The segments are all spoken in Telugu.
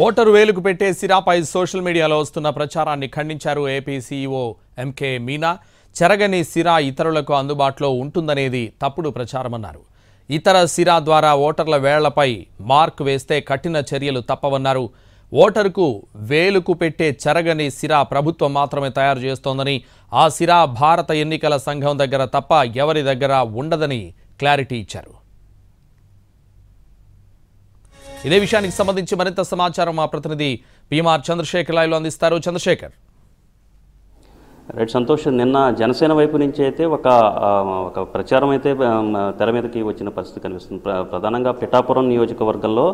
ఓటరు వేలుకు పెట్టే సిరాపై సోషల్ మీడియాలో వస్తున్న ప్రచారాన్ని ఖండించారు ఏపీ సీఈఓ ఎంకే మీనా. చెరగని సిరా ఇతరులకు అందుబాటులో ఉంటుందనేది తప్పుడు ప్రచారమన్నారు. ఇతర సిరా ద్వారా ఓటర్ల వేళ్లపై మార్క్ వేస్తే కఠిన చర్యలు తప్పవన్నారు. ఓటరుకు వేలుకు పెట్టే చెరగని సిరా ప్రభుత్వం మాత్రమే తయారు చేస్తోందని, ఆ సిరా భారత ఎన్నికల సంఘం దగ్గర తప్ప ఎవరి దగ్గర ఉండదని క్లారిటీ ఇచ్చారు. ఇదే విషయానికి సంబంధించి మరింత సమాచారం మా ప్రతినిధి పీఎంఆర్ చంద్రశేఖర్ లైవ్లో అందిస్తారు. చంద్రశేఖర్. రైట్ సంతోష్, నిన్న జనసేన వైపు నుంచి అయితే ఒక ప్రచారం అయితే తెర మీదకి వచ్చిన పరిస్థితి కనిపిస్తుంది. ప్రధానంగా పిఠాపురం నియోజకవర్గంలో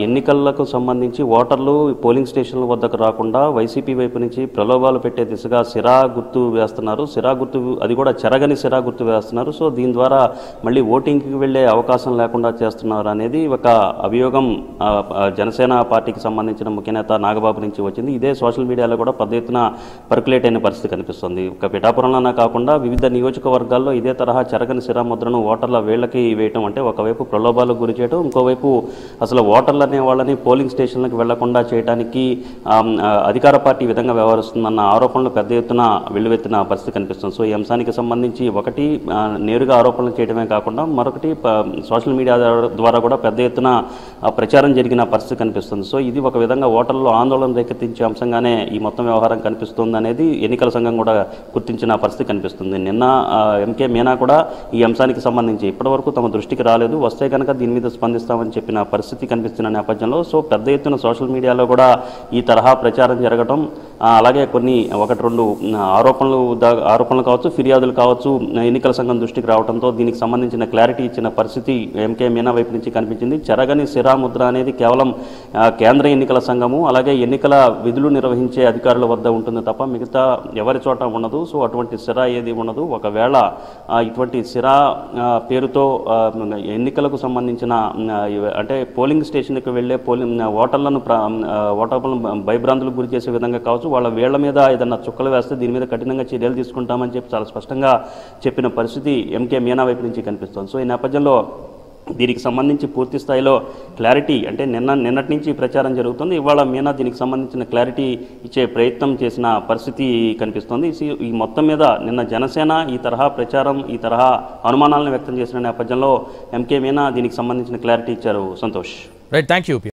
ఎన్నికలకు సంబంధించి ఓటర్లు పోలింగ్ స్టేషన్ల వద్దకు రాకుండా వైసీపీ వైపు నుంచి ప్రలోభాలు పెట్టే దిశగా సిరా గుర్తు వేస్తున్నారు. సిరా గుర్తు, అది కూడా చెరగని సిరా గుర్తు వేస్తున్నారు. సో దీని ద్వారా మళ్ళీ ఓటింగ్కి వెళ్ళే అవకాశం లేకుండా చేస్తున్నారు అనేది ఒక అభియోగం జనసేన పార్టీకి సంబంధించిన ముఖ్య నేత నాగబాబు నుంచి వచ్చింది. ఇదే సోషల్ మీడియాలో కూడా పెద్ద ఎత్తున పర్కులేట్ అయిన పరిస్థితి కనిపిస్తుంది. ఒక పిఠాపురంలోనే కాకుండా వివిధ నియోజకవర్గాల్లో ఇదే తరహా చెరగని సిరా ముద్రను ఓటర్ల వేళ్లకి వేయటం అంటే ఒకవైపు ప్రలోభాలకు గురి చేయడం, ఇంకోవైపు అసలు ఓటర్లు అనే వాళ్ళని పోలింగ్ స్టేషన్లకు వెళ్లకుండా చేయడానికి అధికార పార్టీ విధంగా వ్యవహరిస్తుందన్న ఆరోపణలు పెద్ద ఎత్తున వెల్లువెత్తిన పరిస్థితి కనిపిస్తుంది. సో ఈ అంశానికి సంబంధించి ఒకటి నేరుగా ఆరోపణలు చేయడమే కాకుండా మరొకటి సోషల్ మీడియా ద్వారా కూడా పెద్ద ఎత్తున ప్రచారం జరిగిన పరిస్థితి కనిపిస్తుంది. సో ఇది ఒక విధంగా ఓటర్లు ఆందోళన రేకెత్తించే అంశంగానే ఈ మొత్తం వ్యవహారం కనిపిస్తుంది అనేది ఎన్నికల సంఘం కూడా గుర్తించిన పరిస్థితి కనిపిస్తుంది. నిన్న ఎంకే మీనా కూడా ఈ అంశానికి సంబంధించి ఇప్పటివరకు తమ దృష్టికి రాలేదు, వస్తే కనుక దీని మీద స్పందిస్తామని చెప్పిన పరిస్థితి కనిపిస్తున్న నేపథ్యంలో సో పెద్ద ఎత్తున సోషల్ మీడియాలో కూడా ఈ తరహా ప్రచారం జరగడం, అలాగే కొన్ని ఒకటి రెండు ఆరోపణలు కావచ్చు, ఫిర్యాదులు కావచ్చు ఎన్నికల సంఘం దృష్టికి రావడంతో దీనికి సంబంధించిన క్లారిటీ ఇచ్చిన పరిస్థితి ఎంకే మీనా వైపు నుంచి కనిపించింది. చెరగని సిరా ముద్ర అనేది కేవలం కేంద్ర ఎన్నికల సంఘము అలాగే ఎన్నికల విధులు నిర్వహించే అధికారుల వద్ద ఉంటుంది తప్ప మిగతా ఎవరి చోట ఉండదు. సో అటువంటి సిరా ఏది ఉండదు. ఒకవేళ ఇటువంటి సిరా పేరుతో ఎన్నికలకు సంబంధించిన అంటే పోలింగ్ స్టేషన్కి వెళ్ళే ఓటర్లను భయభ్రాంతులకు గురి చేసే విధంగా కావచ్చు, వాళ్ళ వేళ్ల మీద ఏదన్నా చుక్కలు వేస్తే దీని మీద కఠినంగా చర్యలు తీసుకుంటామని చెప్పి చాలా స్పష్టంగా చెప్పిన పరిస్థితి ఎంకే మీనా వైపు నుంచి కనిపిస్తుంది. సో ఈ నేపథ్యంలో దీనికి సంబంధించి పూర్తి స్థాయిలో క్లారిటీ అంటే నిన్నటి నుంచి ప్రచారం జరుగుతుంది. ఇవాళ మీనా దీనికి సంబంధించిన క్లారిటీ ఇచ్చే ప్రయత్నం చేసిన పరిస్థితి కనిపిస్తుంది. ఈ మొత్తం మీద నిన్న జనసేన ఈ తరహా ప్రచారం, ఈ తరహా అనుమానాలను వ్యక్తం చేసిన నేపథ్యంలో ఎంకే మీనా దీనికి సంబంధించిన క్లారిటీ ఇచ్చారు. సంతోష్. Right, thank you.